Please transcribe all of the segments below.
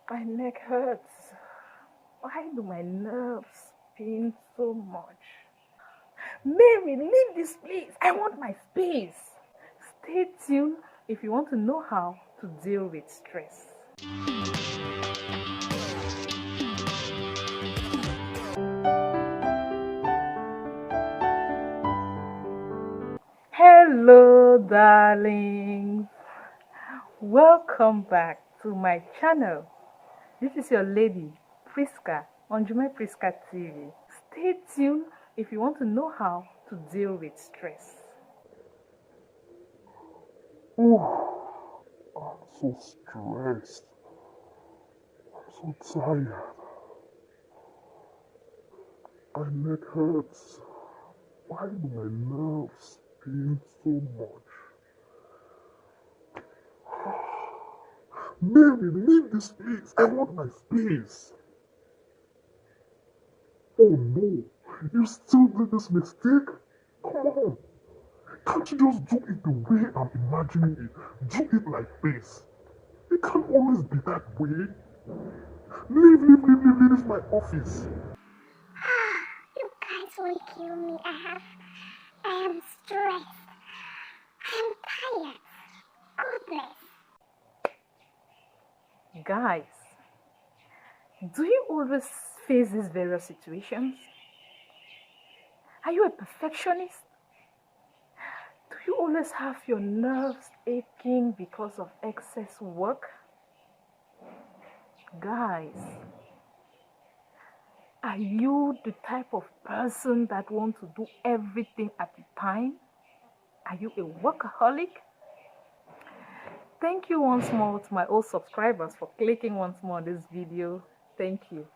My neck hurts. Why do my nerves pain so much? Mary, leave this place. I want my space. Stay tuned if you want to know how to deal with stress. Hello, darlings. Welcome back to my channel. This is your lady, Prisca, on Njume Prisca TV. Stay tuned if you want to know how to deal with stress. Oh, I'm so stressed. I'm so tired. My neck hurts. Why do my nerves pain so much? Mary, leave this place. I want my space. Oh no, you still did this mistake? Come on. Can't you just do it the way I'm imagining it? Do it like this. It can't always be that way. Leave. This is my office. You guys will kill me. I am stressed. I'm tired. Goodness. Guys, do you always face these various situations? Are you a perfectionist? Do you always have your nerves aching because of excess work? Guys, are you the type of person that wants to do everything at a time? Are you a workaholic? Thank you once more to my old subscribers for clicking once more on this video. Thank you.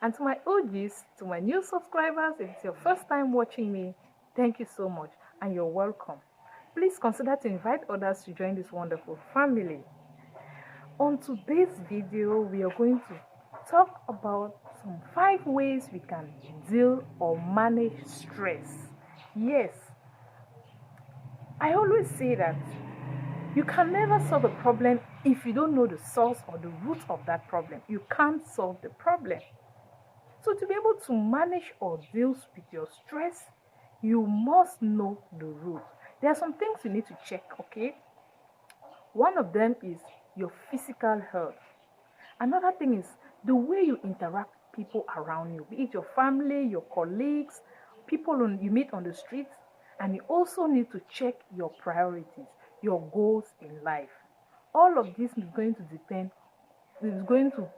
And to my OGs, to my new subscribers, if it's your first time watching me, thank you so much and you're welcome. Please consider to invite others to join this wonderful family. On today's video, we are going to talk about some 5 ways we can deal or manage stress. Yes, I always say that you can never solve a problem if you don't know the source or the root of that problem. You can't solve the problem. So to be able to manage or deal with your stress, you must know the root. There are some things you need to check, okay? One of them is your physical health. Another thing is the way you interact with people around you, be it your family, your colleagues, people you meet on the streets. And you also need to check your priorities, your goals in life. All of this is going to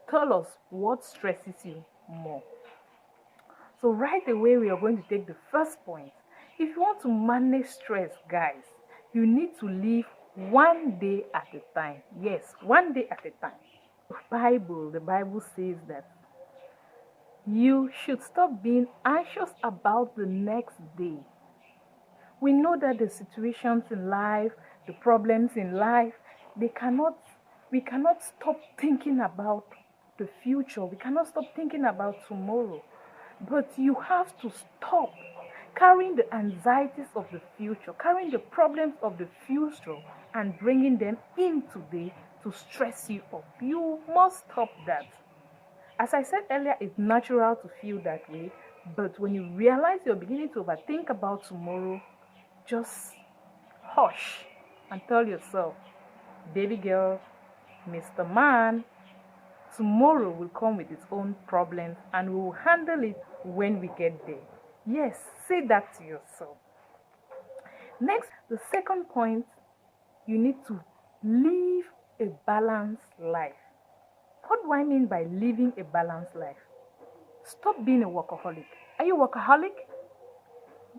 tell us what stresses you more. So right away, we are going to take the first point. If you want to manage stress, guys, you need to live one day at a time. Yes, one day at a time. The Bible says that you should stop being anxious about the next day. We know that the situations in life, the problems in life, we cannot stop thinking about the future. We cannot stop thinking about tomorrow. But you have to stop carrying the anxieties of the future, carrying the problems of the future and bringing them in today to stress you up. You must stop that. As I said earlier, it's natural to feel that way. But when you realize you're beginning to overthink about tomorrow, just hush and tell yourself, baby girl, Mr. Man, tomorrow will come with its own problems and we will handle it when we get there. Yes, say that to yourself. Next, the second point, you need to live a balanced life. What do I mean by living a balanced life? Stop being a workaholic. Are you a workaholic?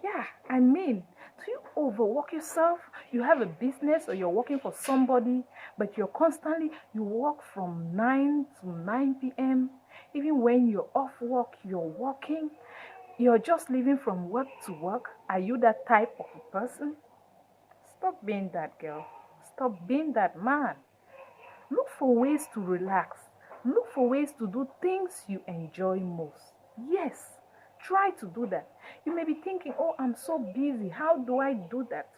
Yeah, I mean, do you overwork yourself? You have a business or you're working for somebody, but you work from 9 to 9 p.m. Even when you're off work, you're working. You're just living from work to work. Are you that type of a person? Stop being that girl. Stop being that man. Look for ways to relax. Look for ways to do things you enjoy most. Yes. Try to do that. You may be thinking, oh, I'm so busy. How do I do that?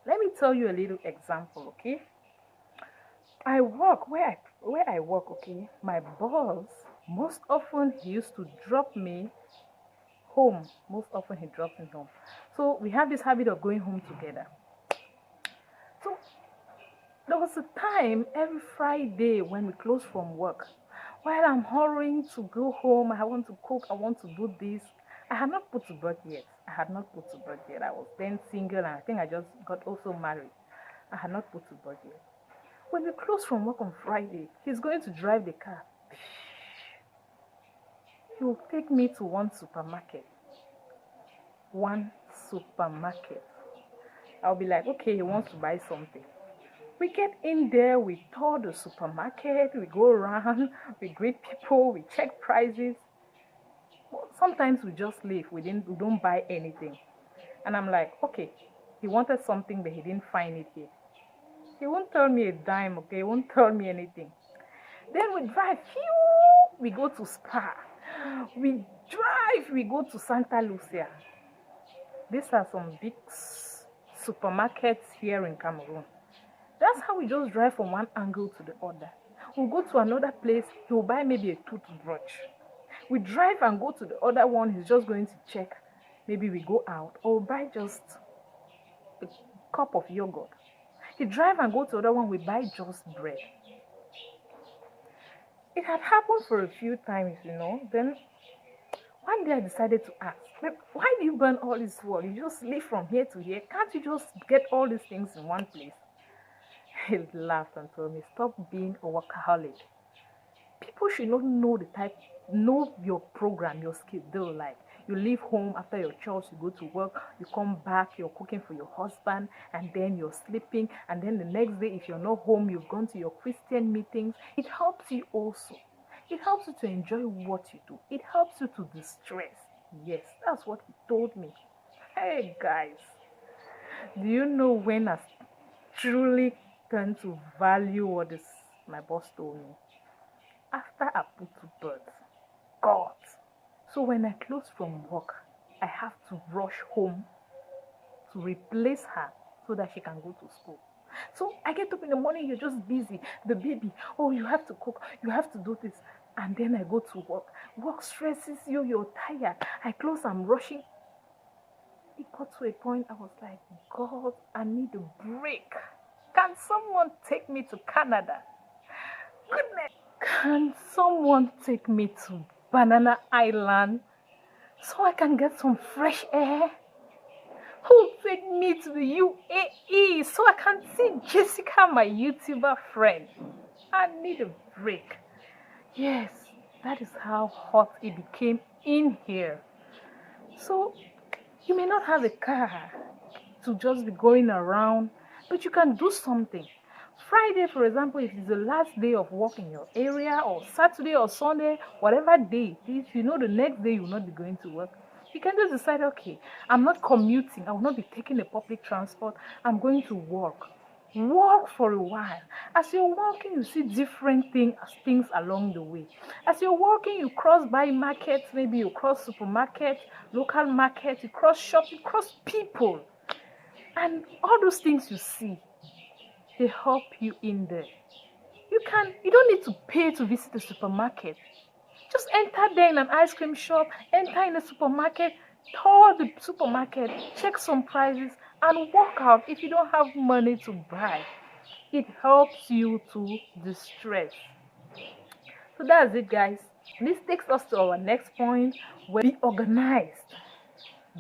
Let me tell you a little example, okay? I work where I work, okay, my boss, most often he used to drop me home. Most often he drops me home. So we have this habit of going home together. So there was a time every Friday when we close from work, while I'm hurrying to go home, I want to cook, I want to do this. I had not put to birth yet. I was then single, and I think I just got also married. I had not put to birth yet. When we close from work on Friday, he's going to drive the car. He will take me to one supermarket. I'll be like, okay, he wants to buy something. We get in there, we tour the supermarket, we go around, we greet people, we check prices. Sometimes we just leave, we don't buy anything. And I'm like, okay, he wanted something, but he didn't find it here. He won't tell me a dime, okay? He won't tell me anything. Then we drive, we go to Spa. We drive, we go to Santa Lucia. These are some big supermarkets here in Cameroon. That's how we just drive from one angle to the other. We'll go to another place, he'll buy maybe a toothbrush. We drive and go to the other one, he's just going to check. Maybe we go out or buy just a cup of yogurt. He drive and go to the other one, we buy just bread. It had happened for a few times, Then one day I decided to ask, why do you burn all this wood? You just live from here to here. Can't you just get all these things in one place? He laughed and told me, stop being a workaholic. People should not know your program, your schedule. Like, you leave home after your church, you go to work, you come back, you're cooking for your husband, and then you're sleeping, and then the next day, if you're not home, you've gone to your Christian meetings. It helps you also. It helps you to enjoy what you do. It helps you to distress. Yes, that's what he told me. Hey guys, do you know when I truly turned to value what my boss told me? After I put to birth. God. So when I close from work, I have to rush home to replace her so that she can go to school. So I get up in the morning, you're just busy. The baby, oh, you have to cook, you have to do this. And then I go to work. Work stresses you, you're tired. I close, I'm rushing. It got to a point I was like, God, I need a break. Can someone take me to Canada? Goodness. Can someone take me to Banana Island so I can get some fresh air? Who'll take me to the UAE so I can see Jessica, my YouTuber friend? I need a break. Yes, that is how hot it became in here. So, you may not have a car to just be going around, but you can do something. Friday, for example, if it's the last day of work in your area, or Saturday or Sunday, whatever day it is, the next day you will not be going to work. You can just decide, okay, I'm not commuting, I will not be taking the public transport, I'm going to work. Walk for a while. As you're walking, you see different things along the way. As you're walking, you cross by markets, maybe you cross supermarkets, local markets, you cross shops, you cross people. And all those things you see, they help you in there. You don't need to pay to visit the supermarket. Just enter there in an ice cream shop, enter in the supermarket, tour the supermarket, check some prices, and walk out if you don't have money to buy. It helps you to distress. So that's it, guys. This takes us to our next point. Be organized.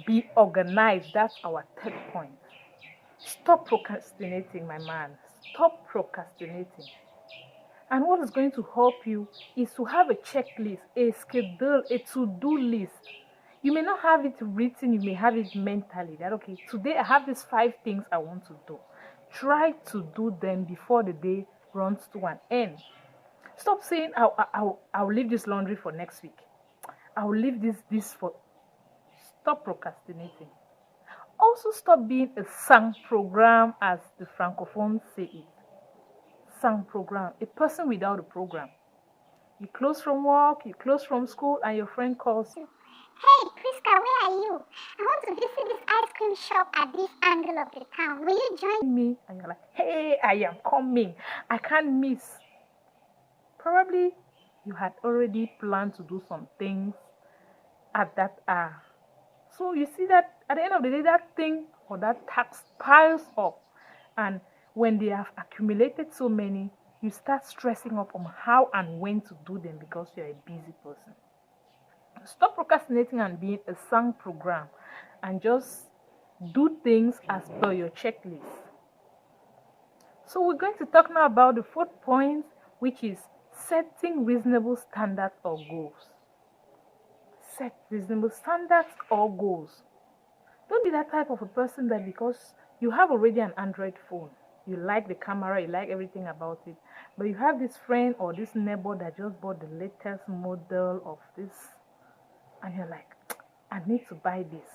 Be organized. That's our third point. Stop procrastinating, my man. Stop procrastinating. And what is going to help you is to have a checklist, a schedule, a to-do list. You may not have it written, you may have it mentally. That, okay, today I have these 5 things I want to do. Try to do them before the day runs to an end. Stop saying, I'll leave this laundry for next week. I'll leave this for... Stop procrastinating. Also, stop being a sang program, as the Francophones say it. Sang program, a person without a program. You close from work, you close from school, and your friend calls you. Hey, Prisca, where are you? I want to visit this ice cream shop at this angle of the town. Will you join me? And you're like, hey, I am coming. I can't miss. Probably you had already planned to do some things at that hour. So you see that at the end of the day, that thing or that tax piles up. And when they have accumulated so many, you start stressing up on how and when to do them because you're a busy person. Stop procrastinating and being a sang program and just do things as per your checklist. So we're going to talk now about the fourth point, which is setting reasonable standards or goals. Set reasonable standards or goals. Don't be that type of a person that because you have already an Android phone, you like the camera, you like everything about it, but you have this friend or this neighbor that just bought the latest model of this, and you're like, I need to buy this.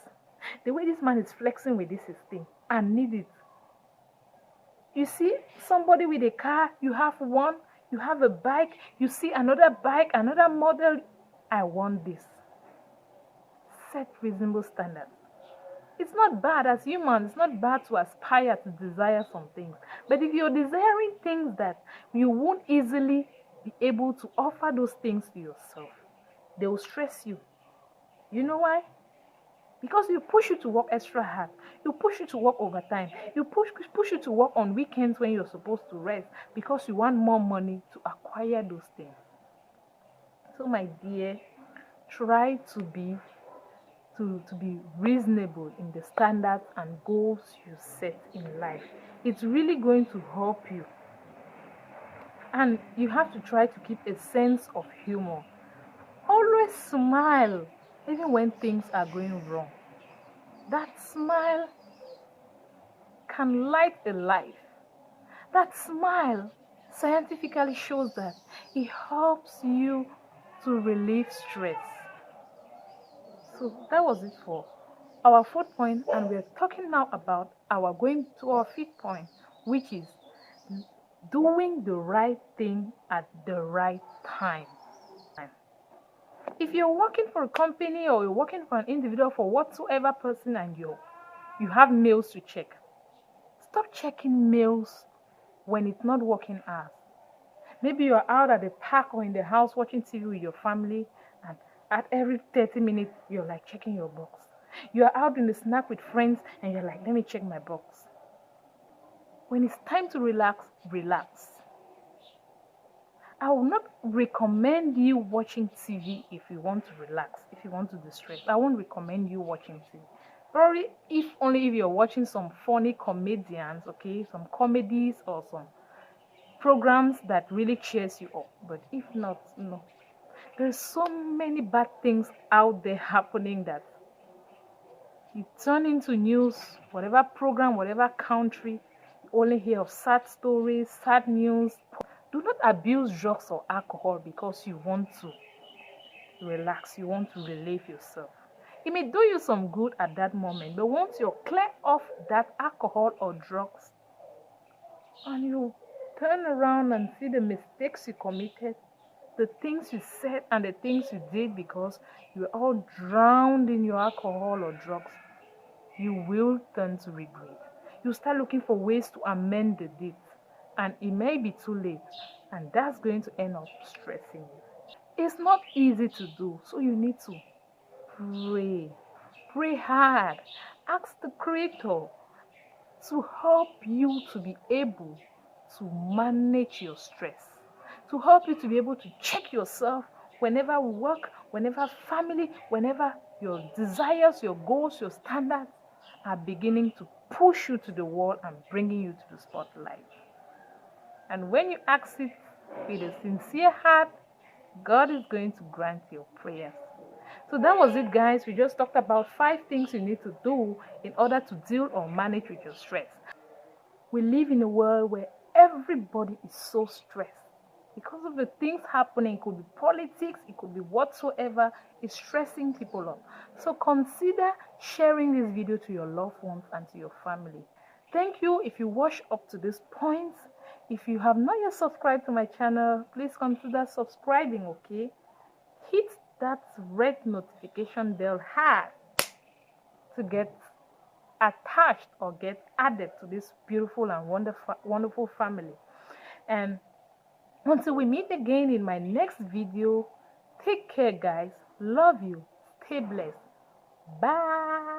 The way this man is flexing with this thing, I need it. You see somebody with a car, you have one, you have a bike, you see another bike, another model, I want this. Set reasonable standards. It's not bad as humans, it's not bad to aspire to desire some things. But if you're desiring things that you won't easily be able to offer those things to yourself, they will stress you. You know why? Because you push you to work extra hard. You push you to work overtime. You push you to work on weekends when you're supposed to rest because you want more money to acquire those things. So my dear, try to be reasonable in the standards and goals you set in life. It's really going to help you. And you have to try to keep a sense of humor. Always smile, even when things are going wrong. That smile can light a life. That smile scientifically shows that it helps you to relieve stress. So that was it for our fourth point, and we're talking now about going to our fifth point, which is doing the right thing at the right time. If you're working for a company or you're working for an individual, for whatsoever person, and you have mails to check, stop checking mails when it's not working hours. Maybe you're out at the park or in the house watching TV with your family, and at every 30 minutes, you're like checking your box. You're out in the snack with friends, and you're like, let me check my box. When it's time to relax, relax. I will not recommend you watching TV if you want to relax, if you want to distress. I won't recommend you watching TV. Probably only if you're watching some funny comedians, okay, some comedies or some programs that really cheers you up. But if not, no. There's so many bad things out there happening that you turn into news, whatever program, whatever country, you only hear of sad stories, sad news. Do not abuse drugs or alcohol because you want to relax, you want to relieve yourself. It may do you some good at that moment, but once you're clear off that alcohol or drugs, and you turn around and see the mistakes you committed, the things you said and the things you did because you were all drowned in your alcohol or drugs, you will turn to regret. You start looking for ways to amend the deed, and it may be too late, and that's going to end up stressing you. It's not easy to do, so you need to pray hard, ask the Creator to help you to be able to manage your stress, to help you to be able to check yourself whenever work, whenever family, whenever your desires, your goals, your standards are beginning to push you to the wall and bringing you to the spotlight. And when you ask it with a sincere heart, God is going to grant your prayers. So that was it, guys. We just talked about 5 things you need to do in order to deal or manage with your stress. We live in a world where everybody is so stressed because of the things happening. It could be politics, it could be whatsoever is stressing people up. So consider sharing this video to your loved ones and to your family. Thank you if you watched up to this point. If you have not yet subscribed to my channel, please consider subscribing, okay? Hit that red notification bell hard to get attached or get added to this beautiful and wonderful family. And Until we meet again in my next video, take care, guys. Love you. Stay blessed. Bye.